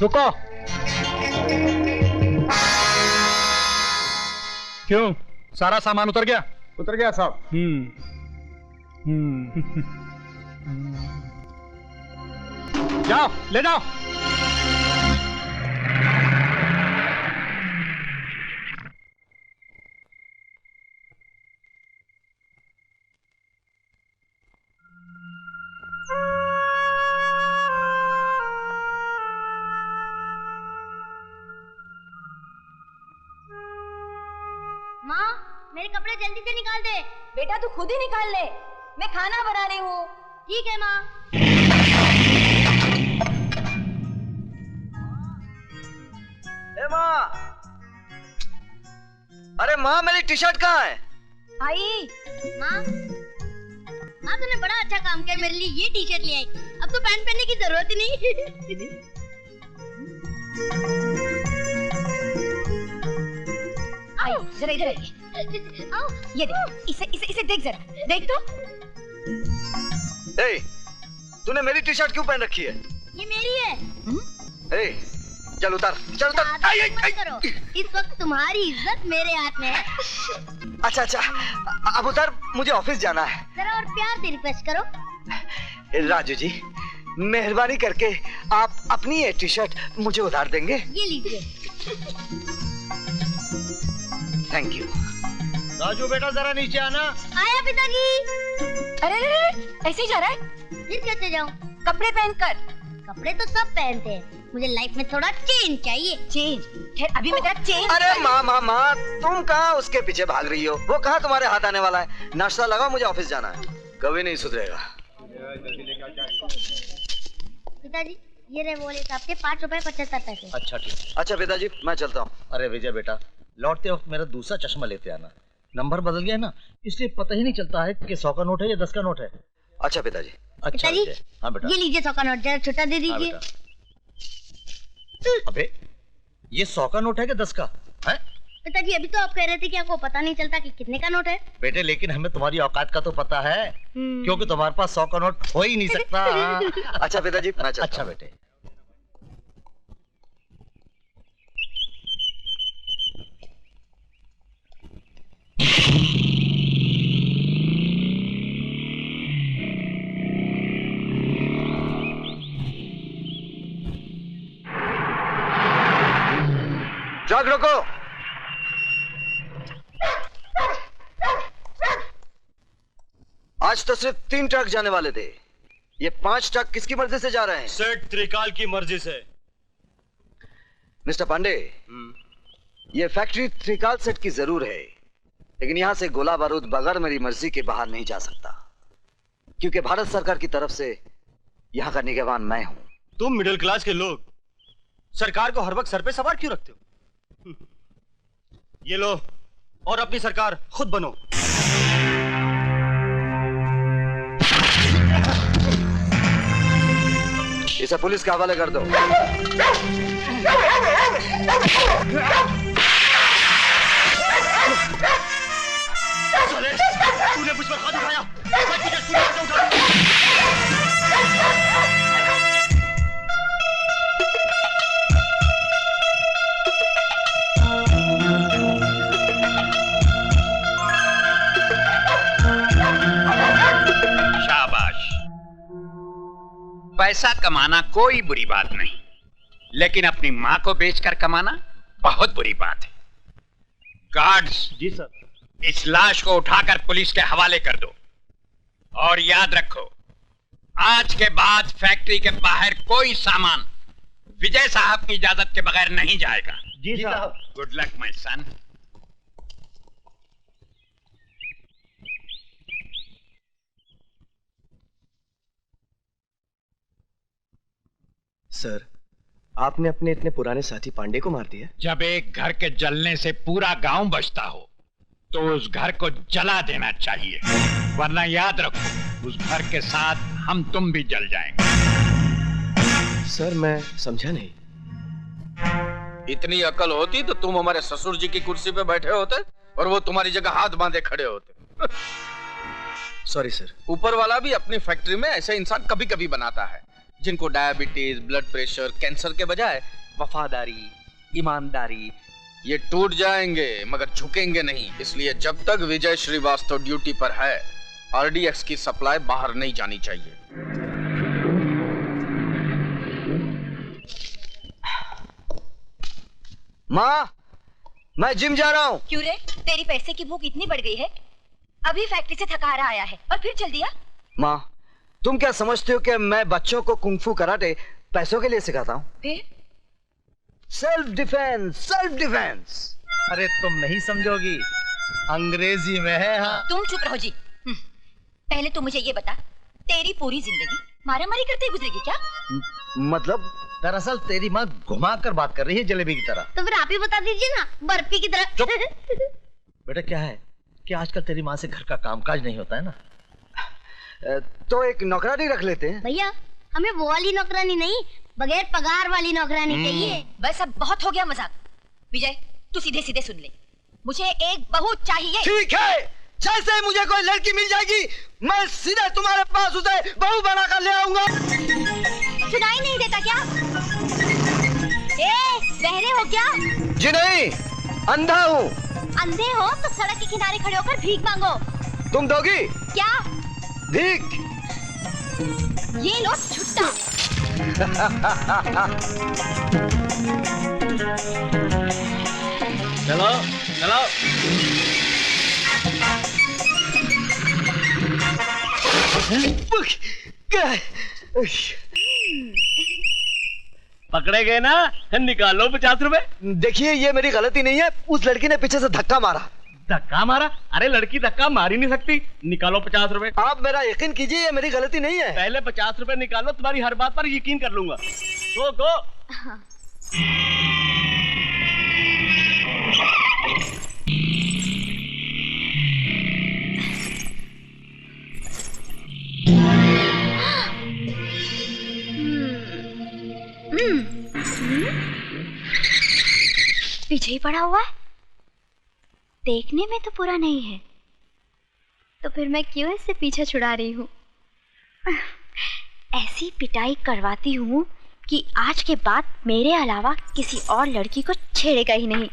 रुको। क्यों, सारा सामान उतर गया? उतर गया साहब। जाओ ले जाओ। मेरे कपड़े जल्दी से निकाल दे। बेटा तू खुद ही निकाल ले, मैं खाना बना रही हूँ। ठीक है माँ। माँ, अरे माँ मेरी टी शर्ट कहाँ है? आई माँ, माँ तूने बड़ा अच्छा काम किया, मेरे लिए ये टी शर्ट ले आई। अब तो पैंट पहनने की जरूरत ही नहीं। आई जरा इधर आओ, ये देख, इसे देख जरा, देख तो। ए, तूने मेरी टी शर्ट क्यों पहन रखी है? ये मेरी है। ए, चल उतार, चल उतार। मत करो, इस वक्त तुम्हारी इज्जत मेरे हाथ में है। अच्छा अच्छा, अब उतार, मुझे ऑफिस जाना है। जरा और प्यार से रिक्वेस्ट करो। राजू जी, मेहरबानी करके आप अपनी ये टी शर्ट मुझे उधार देंगे? ये लीजिए। Thank you. राजू बेटा जरा नीचे आना। आया पिताजी। अरे ऐसे ही जा रहा है? फिर कैसे जाऊँ? कपड़े पहन कर। कपड़े तो सब पहनते हैं, मुझे लाइफ में थोड़ा चेंज चाहिए। चेंज? खैर अभी मैं तेरा चेंज। अरे माँ, तुम कहाँ उसके पीछे भाग रही हो? वो कहाँ तुम्हारे हाथ आने वाला है? नाश्ता लगाओ, मुझे ऑफिस जाना है। कभी नहीं सुधरेगा। पिताजी ये रहे वॉलेट आपके, 5 रुपए 75 पैसे। अच्छा ठीक। अच्छा पिताजी मैं चलता हूँ। अरे विजय बेटा, लौटते वक्त मेरा दूसरा चश्मा लेते आना। नंबर बदल गया ना, इसलिए पता ही नहीं चलता है कि 100 का नोट है या 10 का नोट है। अच्छा पिताजी। अच्छा पिताजी, हाँ बेटा। ये लीजिए 100 का नोट, जरा छोटा दे हाँ दीजिए। अबे ये 100 का नोट है कि 10 का है? पिताजी अभी तो आप कह रहे थे कि आपको पता नहीं चलता कि कितने का नोट है। बेटे लेकिन हमें तुम्हारी औकात का तो पता है, क्योंकि तुम्हारे पास 100 का नोट हो ही नहीं सकता। अच्छा पिताजी मैं चलता हूँ। अच्छा बेटे। ट्रक रोको। आज तो सिर्फ 3 ट्रक जाने वाले थे, ये 5 ट्रक किसकी मर्जी से जा रहे हैं? सेठ त्रिकाल की मर्जी से। मिस्टर पांडे, ये फैक्ट्री त्रिकाल सेठ की जरूर है, लेकिन यहां से गोला बारूद बगैर मेरी मर्जी के बाहर नहीं जा सकता, क्योंकि भारत सरकार की तरफ से यहां का निगरान मैं हूं। तुम मिडिल क्लास के लोग सरकार को हर वक्त सर पे सवार क्यों रखते हो? ये लो और अपनी सरकार खुद बनो। इसे पुलिस के हवाले कर दो। तूने मुझ पर हाथ उठाया, शाबाश। पैसा कमाना कोई बुरी बात नहीं, लेकिन अपनी मां को बेचकर कमाना बहुत बुरी बात है। गार्ड्स, जी सर। इस लाश को उठाकर पुलिस के हवाले कर दो, और याद रखो आज के बाद फैक्ट्री के बाहर कोई सामान विजय साहब की इजाजत के बगैर नहीं जाएगा। जी साहब। Good luck my son. Sir, आपने अपने इतने पुराने साथी पांडे को मार दिया? जब एक घर के जलने से पूरा गांव बचता हो तो उस घर को जला देना चाहिए, वरना याद रखो उस घर के साथ हम तुम भी जल जाएंगे। सर मैं समझा नहीं। इतनी अकल होती तो तुम हमारे ससुर जी की कुर्सी पे बैठे होते और वो तुम्हारी जगह हाथ बांधे खड़े होते। Sorry sir. ऊपर वाला भी अपनी फैक्ट्री में ऐसे इंसान कभी कभी बनाता है, जिनको डायबिटीज, ब्लड प्रेशर, कैंसर के बजाय वफादारी, ईमानदारी, ये टूट जाएंगे मगर झुकेंगे नहीं। इसलिए जब तक विजय श्रीवास्तव ड्यूटी पर है, आरडीएक्स की सप्लाई बाहर नहीं जानी चाहिए। माँ, मैं जिम जा रहा हूँ। क्यों रे? तेरी पैसे की भूख इतनी बढ़ गई है? अभी फैक्ट्री से थका हारा आया है और फिर चल दिया? माँ, तुम क्या समझते हो कि मैं बच्चों को कुंफू कराटे पैसों के लिए सिखाता हूँ? फिर? Self defence, self defence. अरे तुम नहीं समझोगी, अंग्रेजी में है। हाँ, तुम चुप रहो जी। पहले तो मुझे ये बता, तेरी पूरी जिंदगी मारामारी करते ही गुजरेगी क्या? मतलब? दरअसल तेरी माँ घुमा कर बात कर रही है जलेबी की तरह। तो फिर आप ही बता दीजिए ना, बर्फी की तरह। बेटा क्या है कि आजकल तेरी माँ से घर का कामकाज नहीं होता है ना। तो एक नौकरानी रख लेते हैं। भैया, हमें वो वाली नौकरानी नहीं, बगैर पगार वाली नौकरानी चाहिए। बस अब बहुत हो गया मजाक। विजय, तू सीधे सीधे सुन ले, मुझे एक बहू चाहिए। ठीक है, जैसे ही मुझे कोई लड़की मिल जाएगी, मैं सीधे तुम्हारे पास उसे बहू बनाकर ले आऊंगा। सुनाई नहीं देता क्या? बहरे हो क्या? जी नहीं, अंधा हूँ। अंधे हो तो सड़क के किनारे खड़े होकर भीख मांगो। तुम दोगी? क्या? भीख। ये लो छुट्टा। चलो चलो। पकड़े गए ना, निकालो 50 रुपए। देखिए, ये मेरी गलती नहीं है, उस लड़की ने पीछे से धक्का मारा। धक्का मारा? अरे लड़की धक्का मार ही नहीं सकती। निकालो 50 रुपए। आप मेरा यकीन कीजिए, ये मेरी गलती नहीं है। पहले 50 रुपए निकालो, तुम्हारी हर बात पर यकीन कर लूंगा। गो गो। पीछे ही पड़ा हुआ है, देखने में तो पूरा नहीं है, तो फिर मैं क्यों इससे पीछा छुड़ा रही हूँ? ऐसी पिटाई करवाती हूँ कि आज के बाद मेरे अलावा किसी और लड़की को छेड़ेगा ही नहीं।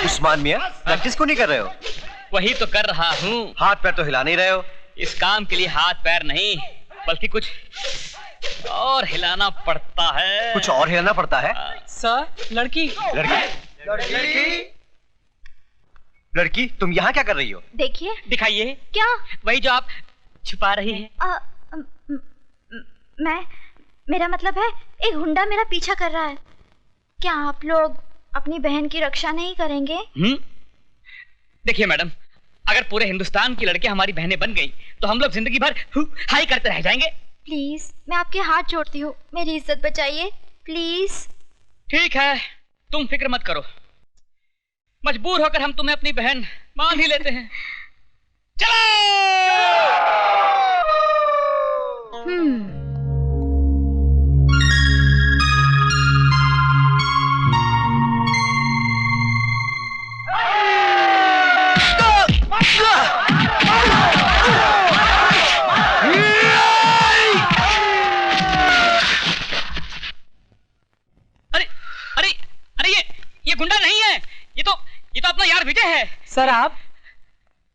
उस्मान मियां, प्रैक्टिस को नहीं कर रहे हो? वही तो कर रहा हूँ। हाथ पैर तो हिला नहीं रहे हो। इस काम के लिए हाथ पैर नहीं, बल्कि कुछ और हिलाना पड़ता है। कुछ और हिलाना पड़ता है? सर, लड़की। लड़की, तुम यहाँ क्या कर रही हो? देखिए। दिखाइए। क्या? वही जो आप छुपा रही हैं। मेरा मतलब है, एक गुंडा मेरा पीछा कर रहा है। क्या आप लोग अपनी बहन की रक्षा नहीं करेंगे? देखिए मैडम, अगर पूरे हिंदुस्तान की लड़कियां हमारी बहनें बन गई तो हम लोग जिंदगी भर हाई करते रह जाएंगे। प्लीज, मैं आपके हाथ जोड़ती हूँ, मेरी इज्जत बचाइए प्लीज। ठीक है, तुम फिक्र मत करो, मजबूर होकर हम तुम्हें अपनी बहन मान ही लेते हैं। चलो। ये गुंडा नहीं है, ये तो अपना यार विजय है। सर आप?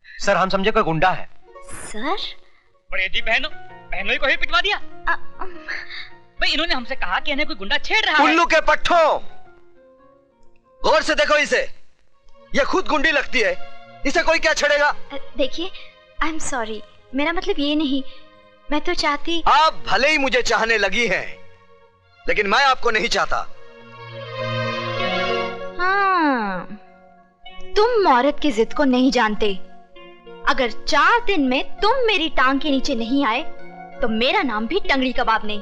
सर हम समझे कोई गुंडा है। सर? बड़े जी, बहनों को ही पिटवा दिया। भाई इन्होंने हमसे कहा कि इन्हें कोई गुंडा छेड़ रहा है। उल्लू के पट्टों, गौर से देखो इसे, ये खुद गुंडी लगती है, इसे कोई क्या छेड़ेगा? देखिए, आई एम सॉरी, मेरा मतलब ये नहीं, मैं तो चाहती। आप भले ही मुझे चाहने लगी हैं, लेकिन मैं आपको नहीं चाहता। हाँ, तुम औरत की जिद को नहीं जानते। अगर 4 दिन में तुम मेरी टांग के नीचे नहीं आए तो मेरा नाम भी टंगड़ी कबाब नहीं।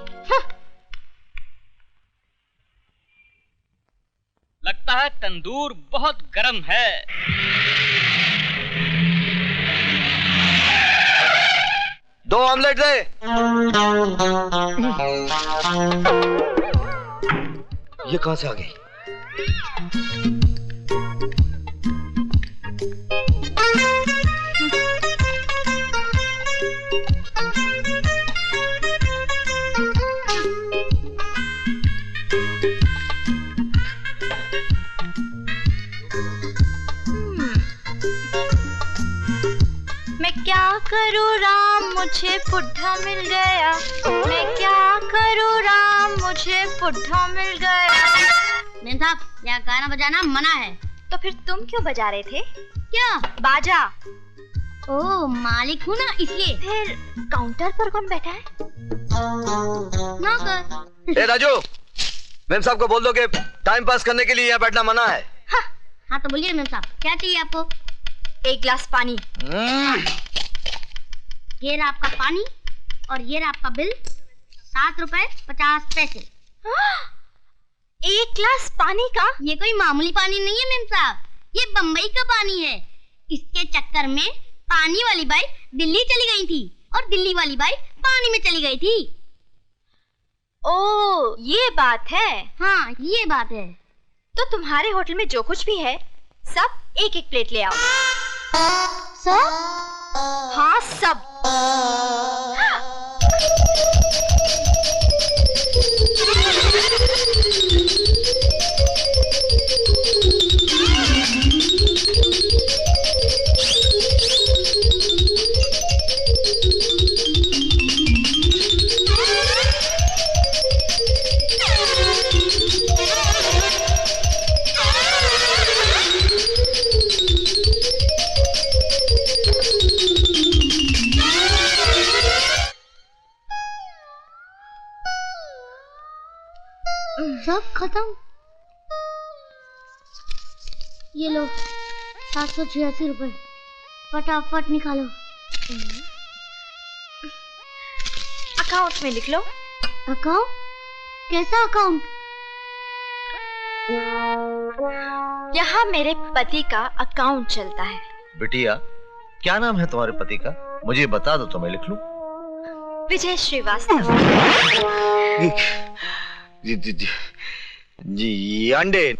लगता लगता है तंदूर बहुत गर्म है। दो ऑमलेट दे। ये कहां से आ गई? क्या करूँ राम मुझे बुढ़ा मिल गया, मैं क्या करूँ राम मुझे बुढ़ा मिल गया। मेम साहब, यहाँ गाना बजाना मना है। तो फिर तुम क्यों बजा रहे थे? क्या? बाजा। ओह, मालिक हूँ ना इसलिए। फिर काउंटर पर कौन बैठा है? नौकर। ए राजू, मेम साहब को बोल दो कि टाइम पास करने के लिए यहाँ बैठना मना है। हाँ तो बोलिए मेम साहब, क्या चाहिए आपको? एक गिलास पानी। ये रहा आपका पानी और ये रहा आपका बिल, 7 रुपए 50 पैसे। एक गिलास पानी का? ये कोई मामूली पानी नहीं है मेम साहब, ये बम्बई का पानी है। इसके चक्कर में पानी वाली बाई दिल्ली चली गई थी और दिल्ली वाली बाई पानी में चली गई थी। ओह, ये बात है। हाँ, ये बात है। तो तुम्हारे होटल में जो कुछ भी है सब एक एक प्लेट ले आओ। सब? हाँ, सब। सब खत्म। ये लो 786 रुपए, फटाफट निकालो। अकाउंट में लिख लो। अकाउंट? कैसा अकाउंट? यहाँ मेरे पति का अकाउंट चलता है। बिटिया, क्या नाम है तुम्हारे पति का? मुझे बता दो तो मैं लिख लूं। विजय श्रीवास्तव। जी अंडे।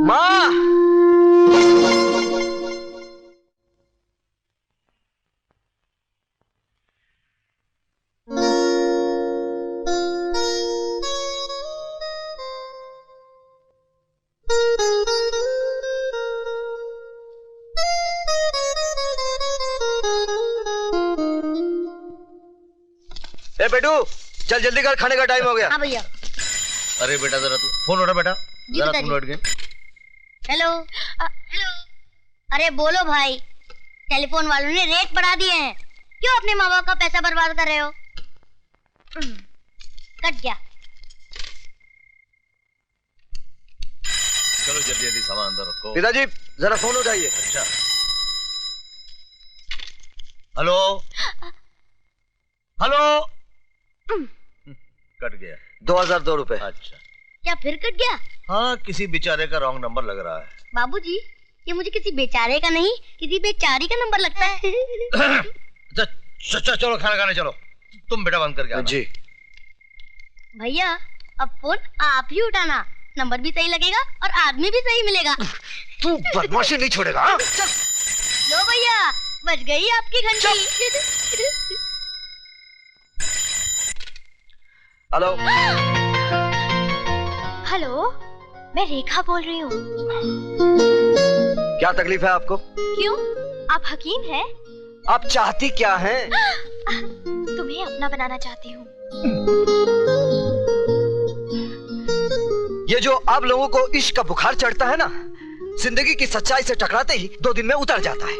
माँ, ए बेटू, चल जल्दी कर, खाने का टाइम हो गया। हाँ भैया। अरे बेटा जरा तू फोन उठा बेटा, जी जरा पिताजी। तुम लौट गए। Hello hello. अरे बोलो भाई, टेलीफोन वालों ने रेट बढ़ा दिए हैं, क्यों अपने माँ बाप का पैसा बर्बाद कर रहे हो? कट गया। चलो जल्दी जल्दी सामान अंदर रखो। पिताजी जरा फोन उठाइए। अच्छा, हेलो हेलो। कट गया। 2002 रुपए। अच्छा, क्या फिर कट गया? हाँ किसी बेचारे का रॉन्ग नंबर लग रहा है। बाबूजी, ये मुझे किसी बेचारे का नहीं, किसी बेचारी का नंबर लगता है। चलो खाना खाने चलो। तुम बेटा बंद करके आना। जी भैया, अब फोन आप ही उठाना, नंबर भी सही लगेगा और आदमी भी सही मिलेगा। तू बदमाशी नहीं छोड़ेगा। हाँ? लो भैया, बज गई आपकी घंटी। हेलो हेलो, मैं रेखा बोल रही हूँ। क्या तकलीफ है आपको? क्यों, आप हकीम हैं? आप चाहती क्या हैं? तुम्हें अपना बनाना चाहती हूँ। ये जो आप लोगों को इश्क का बुखार चढ़ता है ना, जिंदगी की सच्चाई से टकराते ही 2 दिन में उतर जाता है।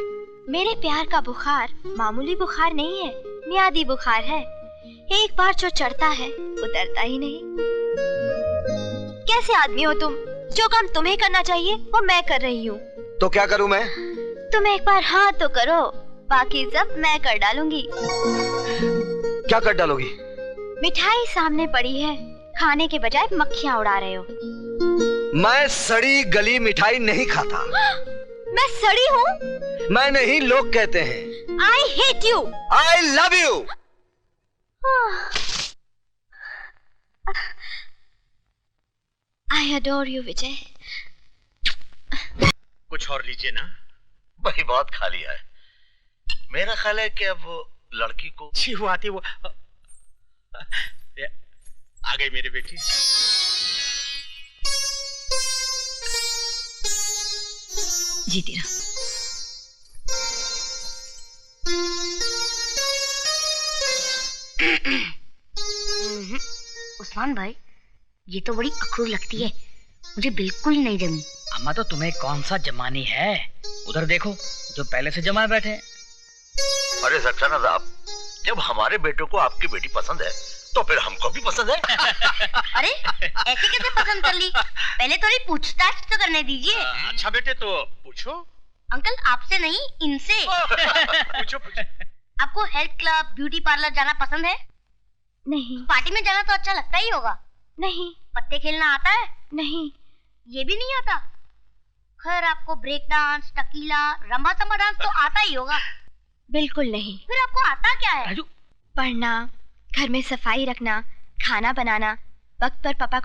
मेरे प्यार का बुखार मामूली बुखार नहीं है, मियादी बुखार है। एक बार जो चढ़ता है उतरता ही नहीं। कैसे आदमी हो तुम? जो काम तुम्हें करना चाहिए वो मैं कर रही हूँ। तो क्या करूं मैं? तुम एक बार हाँ तो करो, बाकी सब मैं कर डालूंगी। क्या कर डालोगी? मिठाई सामने पड़ी है, खाने के बजाय मक्खियाँ उड़ा रहे हो। मैं सड़ी गली मिठाई नहीं खाता। मैं सड़ी हूँ? मैं नहीं, लोग कहते हैं। I hate you. I love you. I adore you, विजय। कुछ और लीजिए ना। वही बहुत खा लिया है। मेरा ख्याल है कि अब वो लड़की को छी वो आती वो आ गई मेरी बेटी। जीती रहो। उस्मान भाई, ये तो बड़ी अखरूर लगती है, मुझे बिल्कुल नहीं जमी। अम्मा तो तुम्हें कौन सा जमानी है? उधर देखो जो पहले से जमाए बैठे हैं। अरे सच्चाना साहब, जब हमारे बेटों को आपकी बेटी पसंद है तो फिर हमको भी पसंद है। अरे ऐसे कैसे पसंद कर ली? पहले थोड़ी पूछताछ तो करने दीजिए। अच्छा बेटे तो पूछो। अंकल आपसे नहीं, इनसे। पूछो पूछो। आपको हेल्थ क्लब, ब्यूटी पार्लर जाना पसंद है? नहीं। पार्टी में जाना तो अच्छा लगता ही होगा। नहीं। पत्ते खेलना आता है? नहीं। ये भी नहीं आता? खैर आपको break dance, tequila, rumba samba dance तो आता ही होगा। बिल्कुल नहीं। फिर आपको आता क्या है? राजू, पढ़ना, घर में सफाई रखना, खाना बनाना, वक्त पर पापा को